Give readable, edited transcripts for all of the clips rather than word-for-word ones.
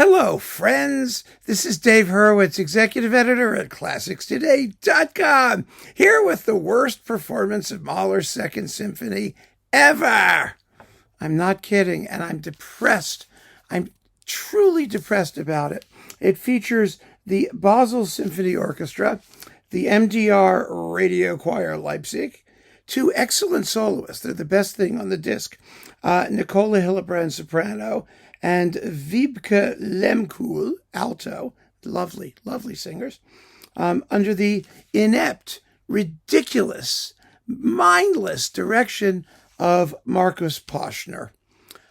Hello, friends. This is Dave Hurwitz, executive editor at ClassicsToday.com, here with the worst performance of Mahler's Second Symphony ever. I'm not kidding, and I'm depressed. I'm truly depressed about it. It features the Basel Symphony Orchestra, the MDR Radio Choir Leipzig, two excellent soloists. They're the best thing on the disc. Nicola Hillebrand, soprano, and Wiebke Lemkuhl, alto. Lovely, lovely singers. Under the inept, ridiculous, mindless direction of Markus Poschner.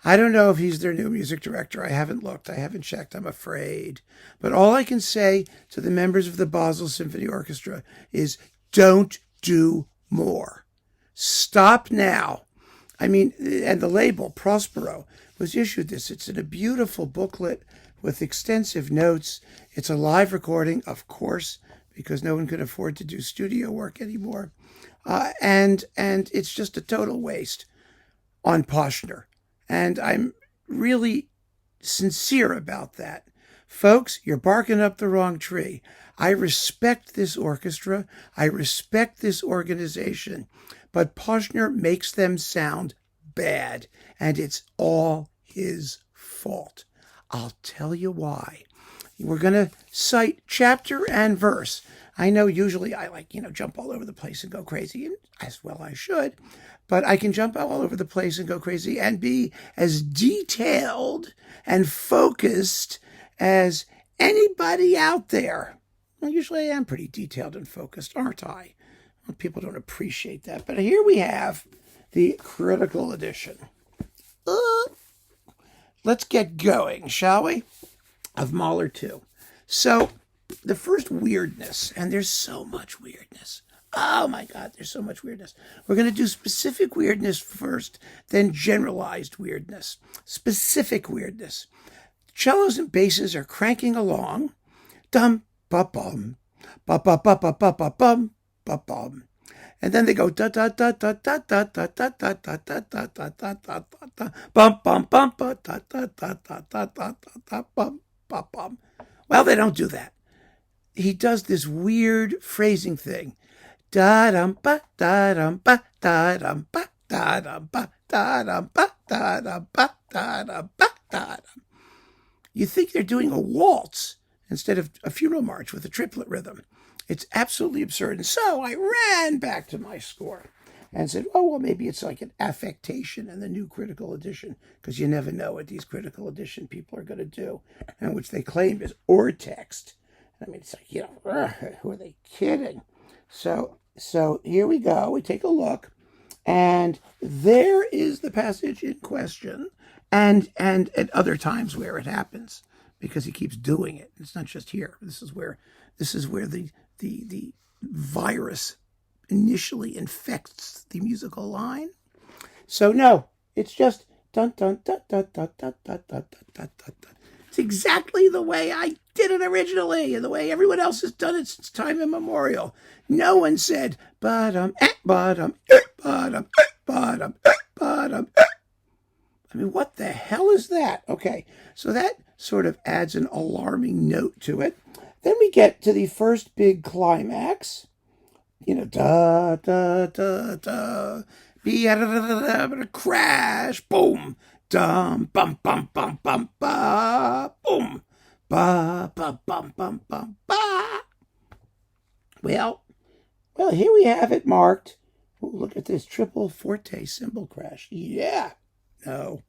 I don't know if he's their new music director. I haven't looked. I haven't checked. I'm afraid. But all I can say to the members of the Basel Symphony Orchestra is don't do more. Stop now. I mean, and the label, Prospero, was issued this. It's in a beautiful booklet with extensive notes. It's a live recording, of course, because no one could afford to do studio work anymore. And it's just a total waste on Poschner. And I'm really sincere about that. Folks, you're barking up the wrong tree. I respect this orchestra. I respect this organization. But Poschner makes them sound bad, and it's all his fault. I'll tell you why. We're going to cite chapter and verse. I know usually I jump all over the place and go crazy, and as well I should, but I can jump all over the place and go crazy and be as detailed and focused as anybody out there. Well, usually I am pretty detailed and focused, aren't I? Well, people don't appreciate that, but here we have the critical edition. Let's get going, shall we? Of Mahler 2. So, the first weirdness, and there's so much weirdness. Oh my God, there's so much weirdness. We're going to do specific weirdness first, then generalized weirdness. Specific weirdness. Cellos and basses are cranking along. Dum, ba-bum, ba-ba-ba-ba-ba-ba-bum, ba-bum. And then they go da da da da da da da da da da da da da da da da bum bum bum da da da da da da da da bum bum bum. Well, they don't do that. He does this weird phrasing thing. Da dum ba da dum ba da dum ba da dum ba da dum ba da dum ba da dum ba da dum. You think they're doing a waltz instead of a funeral march with a triplet rhythm. It's absolutely absurd. And so I ran back to my score and said, oh, well, maybe it's like an affectation in the new critical edition, because you never know what these critical edition people are going to do, and which they claim is or text. I mean, it's like, who are they kidding? So here we go. We take a look, and there is the passage in question, and at other times where it happens, because he keeps doing it. It's not just here. This is where the virus initially infects the musical line. So no, it's just dun dun dun dun dun dun dun dun dun dun. It's exactly the way I did it originally, and the way everyone else has done it since time immemorial. No one said bottom, bottom, bottom, bottom, bottom. I mean, what the hell is that? Okay, so that sort of adds an alarming note to it. Then we get to the first big climax. Da, da, da, da. Be at a crash. Boom. Dum, bum, bum, bum, bum, ba. Boom. Ba, ba, bum, bum, bum, ba. Well, here we have it marked. Oh, look at this triple forte cymbal crash. Yeah. No.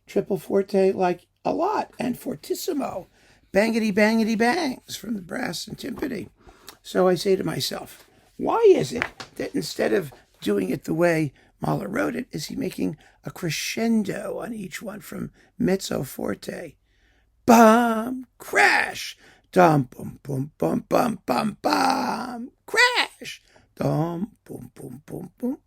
Triple forte like a lot. And fortissimo. Bangity, bangity, bangs from the brass and timpani. So I say to myself, why is it that instead of doing it the way Mahler wrote it, is he making a crescendo on each one from mezzo forte? Bum, crash. Dum, boom, boom, bum, bum, bum, bum, crash. Dum, boom, boom, boom, boom.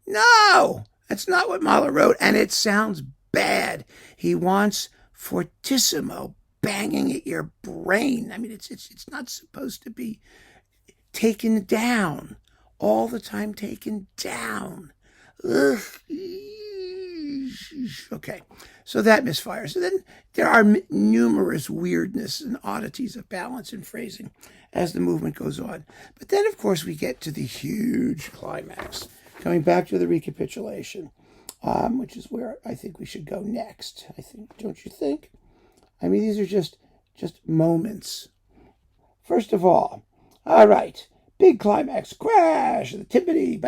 No, that's not what Mahler wrote, and it sounds bad. He wants fortissimo, banging at your brain. I mean, it's not supposed to be taken down all the time. Taken down. Ugh. Okay, so that misfires. So then there are numerous weirdness and oddities of balance and phrasing as the movement goes on. But then, of course, we get to the huge climax, coming back to the recapitulation, which is where I think we should go next. I think, don't you think? I mean, these are just moments. First of all right, big climax, crash, the timpani.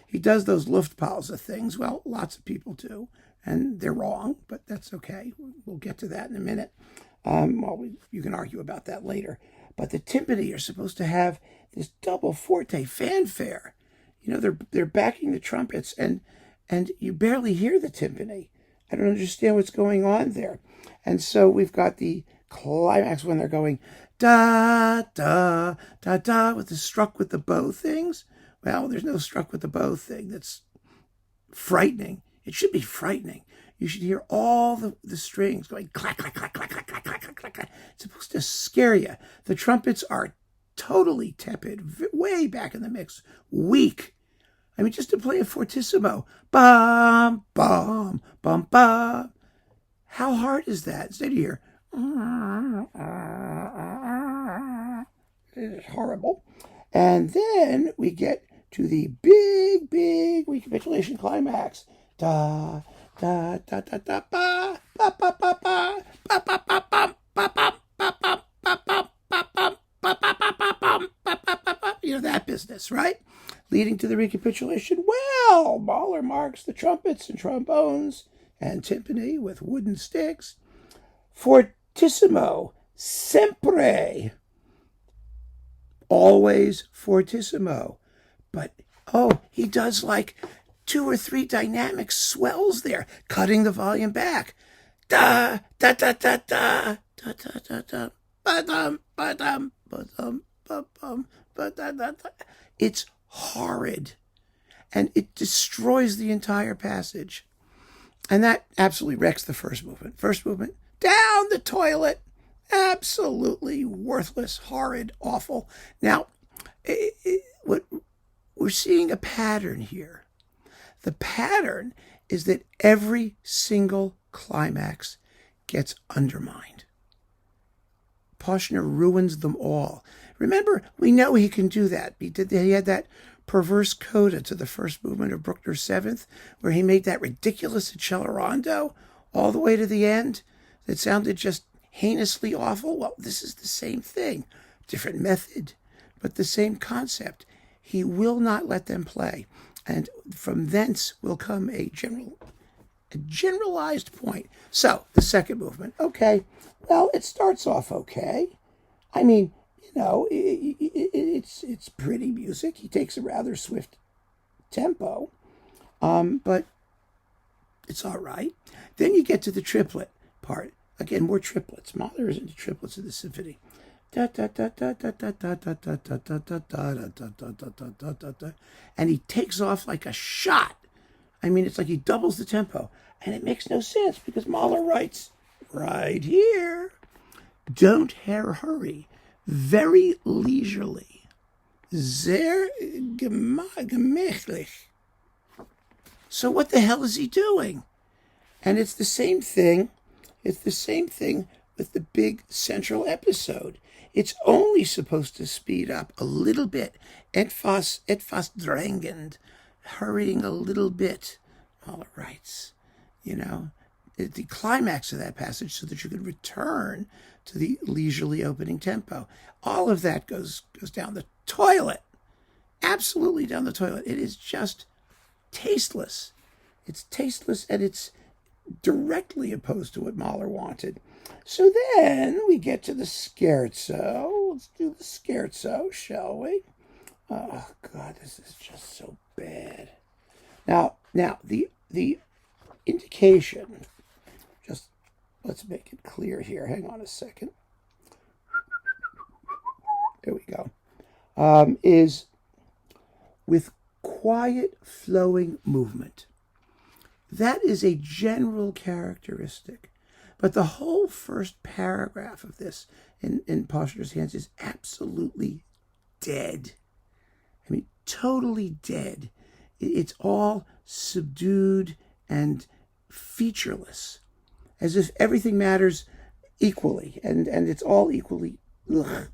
He does those Luftpause things. Well, lots of people do, and they're wrong, but that's okay. We'll get to that in a minute. You can argue about that later. But the timpani are supposed to have this double forte fanfare. You know, they're backing the trumpets, and you barely hear the timpani. I don't understand what's going on there. And so we've got the climax when they're going da da da da with the struck with the bow things. Well, there's no struck with the bow thing. That's frightening. It should be frightening. You should hear all the strings going clack, clack, clack, clack, clack, clack, clack, clack, clack. It's supposed to scare you. The trumpets are totally tepid, way back in the mix, weak. I mean, just to play a fortissimo, bum, bum, bum, bum. How hard is that? Instead of here, it's horrible. And then we get to the big recapitulation climax. Da da da da da ba ba ba ba ba ba ba ba ba ba ba ba ba ba. You know that business, right? Leading to the recapitulation. Well, Mahler marks the trumpets and trombones and timpani with wooden sticks. Fortissimo, sempre. Always fortissimo. But, he does like 2 or 3 dynamic swells there, cutting the volume back. Da, da, da, da, da, da, da, da, da, ba-dum, ba-dum, ba-dum, ba-bum, ba-da-da-da. It's horrid, and it destroys the entire passage. And that absolutely wrecks the first movement. First movement, down the toilet. Absolutely worthless, horrid, awful. Now, what we're seeing a pattern here. The pattern is that every single climax gets undermined. Poschner ruins them all. Remember, we know he can do that. He had that perverse coda to the first movement of Bruckner's Seventh, where he made that ridiculous accelerando all the way to the end that sounded just heinously awful. Well, this is the same thing. Different method, but the same concept. He will not let them play. And from thence will come a generalized point. So, the second movement. Okay, well, it starts off okay. I mean, it's pretty music. He takes a rather swift tempo, but it's all right. Then you get to the triplet part. Again, more triplets. Mahler is into triplets in the symphony. And he takes off like a shot. I mean, it's like he doubles the tempo. And it makes no sense because Mahler writes right here, don't hurry, very leisurely, sehr gemächlich. So what the hell is he doing? And it's the same thing. It's the same thing with the big central episode. It's only supposed to speed up a little bit. Etwas drängend, hurrying a little bit. Mahler writes, the climax of that passage so that you could return to the leisurely opening tempo. All of that goes down the toilet. Absolutely down the toilet. It is just tasteless. It's tasteless, and it's directly opposed to what Mahler wanted. So then we get to the Scherzo. Let's do the Scherzo, shall we? Oh, God, this is just so bad. Now, the indication, just let's make it clear here. Hang on a second. There we go. Is with quiet flowing movement. That is a general characteristic. But the whole first paragraph of this in Poschner's hands is absolutely dead. I mean, totally dead. It's all subdued and featureless, as if everything matters equally and it's all equally. Ugh.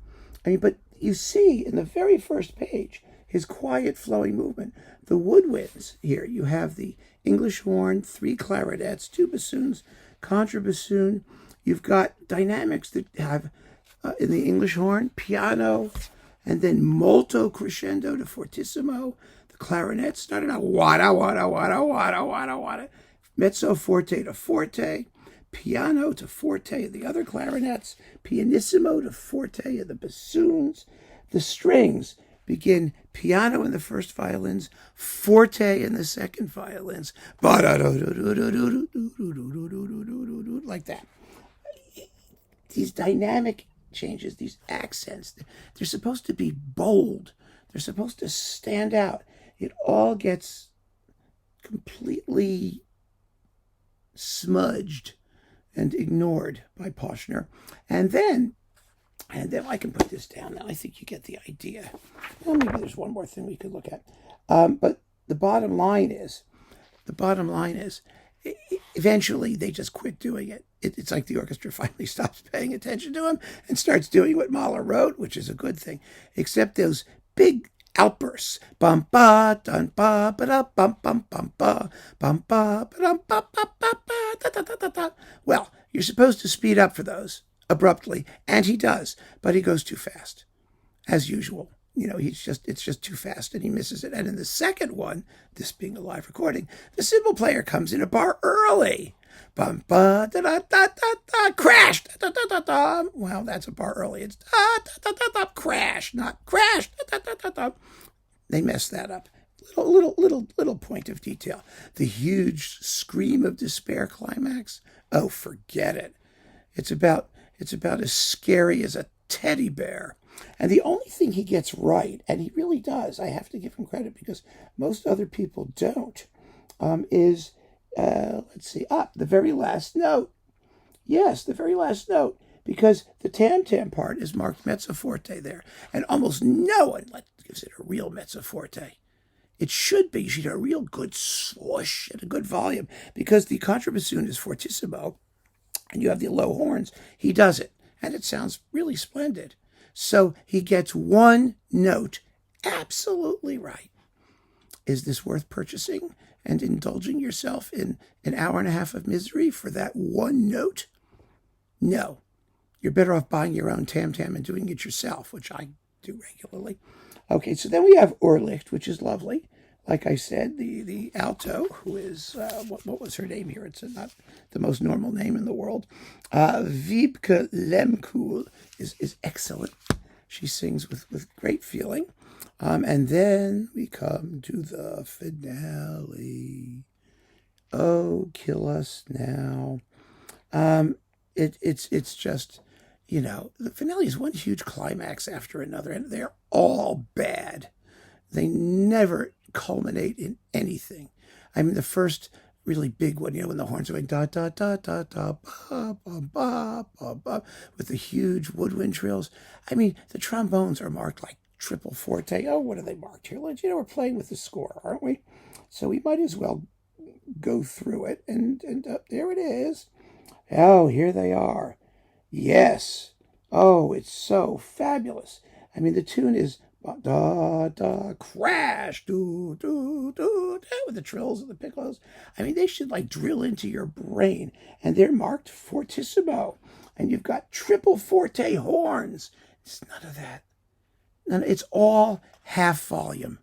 I mean, but you see in the very first page his quiet flowing movement. The woodwinds here, you have the English horn, 3 clarinets, 2 bassoons, contrabassoon. You've got dynamics that have in the English horn, piano, and then molto crescendo to fortissimo. The clarinet started out wada, wada, wada, wada, wada, wada. Mezzo forte to forte, piano to forte, the other clarinets, pianissimo to forte, and the bassoons. The strings begin piano in the first violins, forte in the second violins, like that. These dynamic changes, these accents, they're supposed to be bold. They're supposed to stand out. It all gets completely smudged and ignored by Poschner. And then I can put this down now. I think you get the idea. Well, maybe there's one more thing we could look at. But the bottom line is, eventually they just quit doing it. It's like the orchestra finally stops paying attention to him and starts doing what Mahler wrote, which is a good thing, except those big outbursts. Bum ba dun ba ba da bum bum bum ba bum ba ba dum ba ba ba ba da da da da da. Well, you're supposed to speed up for those abruptly, and he does, but he goes too fast, as usual. It's just too fast, and he misses it. And in the second one, this being a live recording, the cymbal player comes in a bar early. Bum ba da da da da da, crash da da da da da. Well, that's a bar early. It's da da da da da, crash, not crash da da da da da. They messed that up. Little point of detail. The huge scream of despair climax. Oh, forget it. It's about as scary as a teddy bear. And the only thing he gets right, and he really does, I have to give him credit because most other people don't, is, let's see, the very last note. Yes, the very last note, because the tam-tam part is marked mezzo forte there, and almost no one gives it a real mezzo forte. It should be. You should have a real good swoosh and a good volume, because the contrabassoon is fortissimo, and you have the low horns. He does it, and it sounds really splendid. So he gets one note absolutely right. Is this worth purchasing and indulging yourself in an hour and a half of misery for that one note? No. You're better off buying your own tam-tam and doing it yourself, which I do regularly. Okay, so then we have Urlicht, which is lovely. Like I said, the alto, who is, what was her name here? It's not the most normal name in the world. Wiebke Lemkuhl is excellent. She sings with great feeling. And then we come to the finale. Oh, kill us now. It's just, the finale is one huge climax after another, and they're all bad. They never culminate in anything. I mean, the first really big one, when the horns are going da da da da da ba ba ba ba ba, with the huge woodwind trills. I mean, the trombones are marked like triple forte. Oh, what are they marked here? We're playing with the score, aren't we? So we might as well go through it. And there it is. Oh, here they are. Yes. Oh, it's so fabulous. I mean, the tune is da da crash do do do with the trills and the piccolos. I mean, they should drill into your brain, and they're marked fortissimo, and you've got triple forte horns. It's none of that. It's all half volume.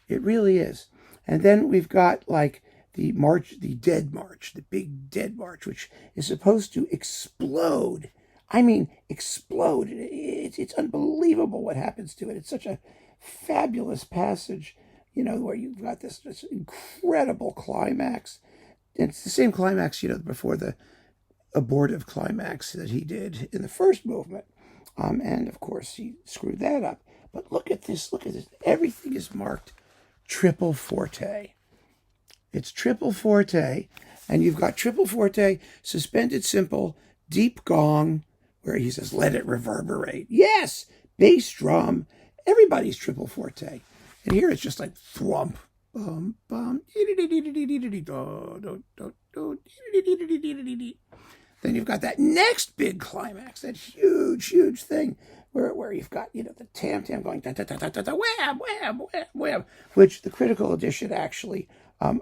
It really is. And then we've got the march, the dead march, the big dead march, which is supposed to explode. I mean, explode. It's unbelievable what happens to it. It's such a fabulous passage, where you've got this incredible climax. And it's the same climax, before the abortive climax that he did in the first movement. And of course, he screwed that up. But look at this. Everything is marked triple forte. It's triple forte. And you've got triple forte, suspended simple, deep gong, where he says, let it reverberate. Yes, bass drum. Everybody's triple forte. And here it's just like thwump, bum, bum. Then you've got that next big climax, that huge, huge thing where you've got, the tam-tam going, da, da, da, da, da, da, wham, wham, wham, wham, which the critical edition actually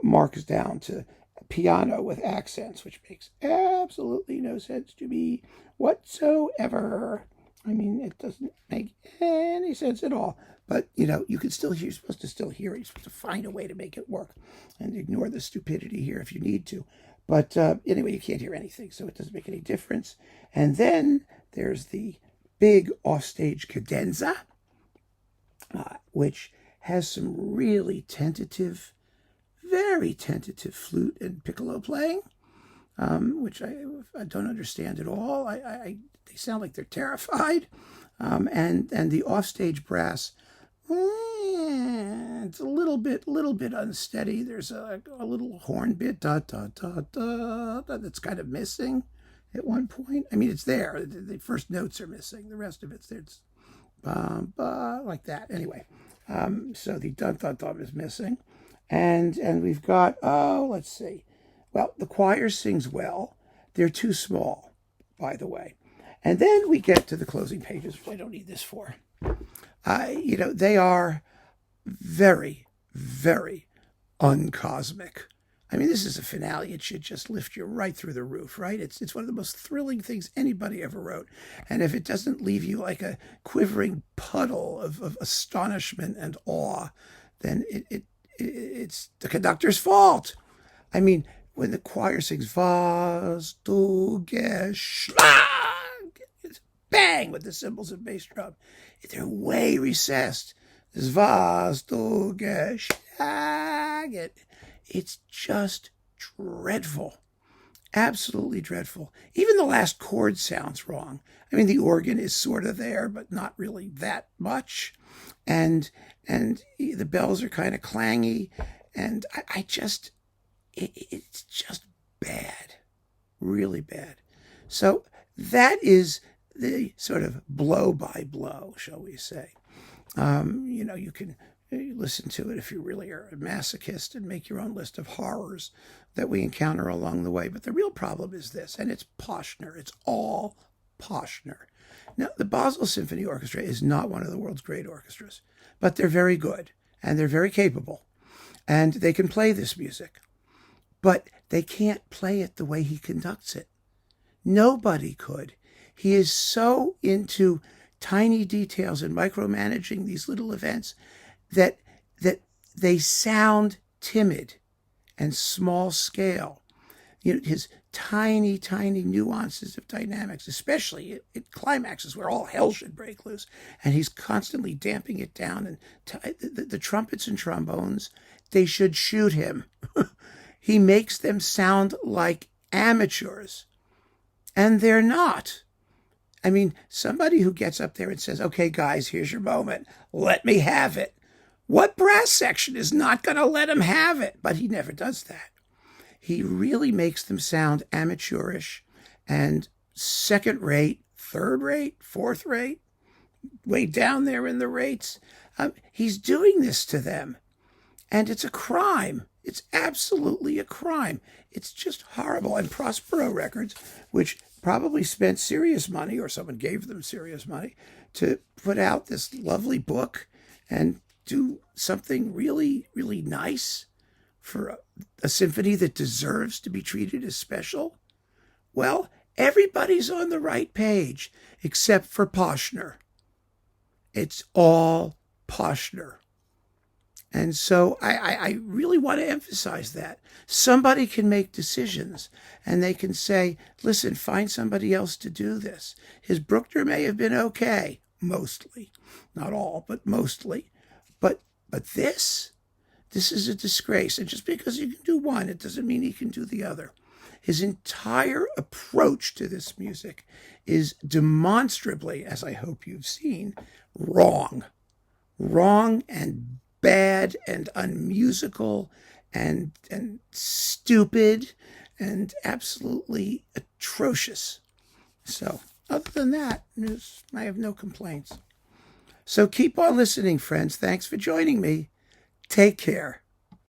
marks down to piano with accents, which makes absolutely no sense to me whatsoever. I mean, it doesn't make any sense at all. But, you can still hear, you're supposed to still hear it. You're supposed to find a way to make it work and ignore the stupidity here if you need to. But anyway, you can't hear anything, so it doesn't make any difference. And then there's the big offstage cadenza, which has some really tentative, very tentative flute and piccolo playing, which I don't understand at all. They sound like they're terrified. And the offstage brass, it's a little bit unsteady. There's a little horn bit, da, da, da, da, that's kind of missing at one point. I mean, it's there. The first notes are missing. The rest of it's there. It's like that. Anyway, so the dun dun dun is missing. And we've got, let's see. Well, the choir sings well. They're too small, by the way. And then we get to the closing pages, which I don't need this for. They are very, very uncosmic. I mean, this is a finale. It should just lift you right through the roof, right? It's one of the most thrilling things anybody ever wrote. And if it doesn't leave you like a quivering puddle of astonishment and awe, then it's the conductor's fault. I mean, when the choir sings "Was du geschlagen," it's bang with the cymbals and bass drum. They're way recessed. This "Was du geschlagen," it's just dreadful. Absolutely dreadful. Even the last chord sounds wrong. I mean, the organ is sort of there, but not really that much. And the bells are kind of clangy. And it's just bad. Really bad. So that is the sort of blow by blow, shall we say. You can listen to it if you really are a masochist and make your own list of horrors that we encounter along the way. But the real problem is this, and it's Poschner. It's all Poschner. Now, the Basel Symphony Orchestra is not one of the world's great orchestras, but they're very good, and they're very capable, and they can play this music. But they can't play it the way he conducts it. Nobody could. He is so into tiny details and micromanaging these little events that they sound timid and small scale. His tiny nuances of dynamics, especially at climaxes where all hell should break loose, and he's constantly damping it down. And the trumpets and trombones, they should shoot him. He makes them sound like amateurs, and they're not. I mean, somebody who gets up there and says, "Okay, guys, here's your moment. Let me have it." What brass section is not going to let him have it? But he never does that. He really makes them sound amateurish and second rate, third rate, fourth rate, way down there in the rates. He's doing this to them. And it's a crime. It's absolutely a crime. It's just horrible. And Prospero Records, which probably spent serious money, or someone gave them serious money, to put out this lovely book and do something really, really nice for a symphony that deserves to be treated as special. Well, everybody's on the right page except for Poschner. It's all Poschner. And so I really want to emphasize that. Somebody can make decisions, and they can say, listen, find somebody else to do this. His Bruckner may have been okay, mostly. Not all, but mostly. But this is a disgrace. And just because he can do one, it doesn't mean he can do the other. His entire approach to this music is demonstrably, as I hope you've seen, wrong. Wrong and bad and unmusical and stupid and absolutely atrocious. So, other than that, I have no complaints. So keep on listening, friends. Thanks for joining me. Take care.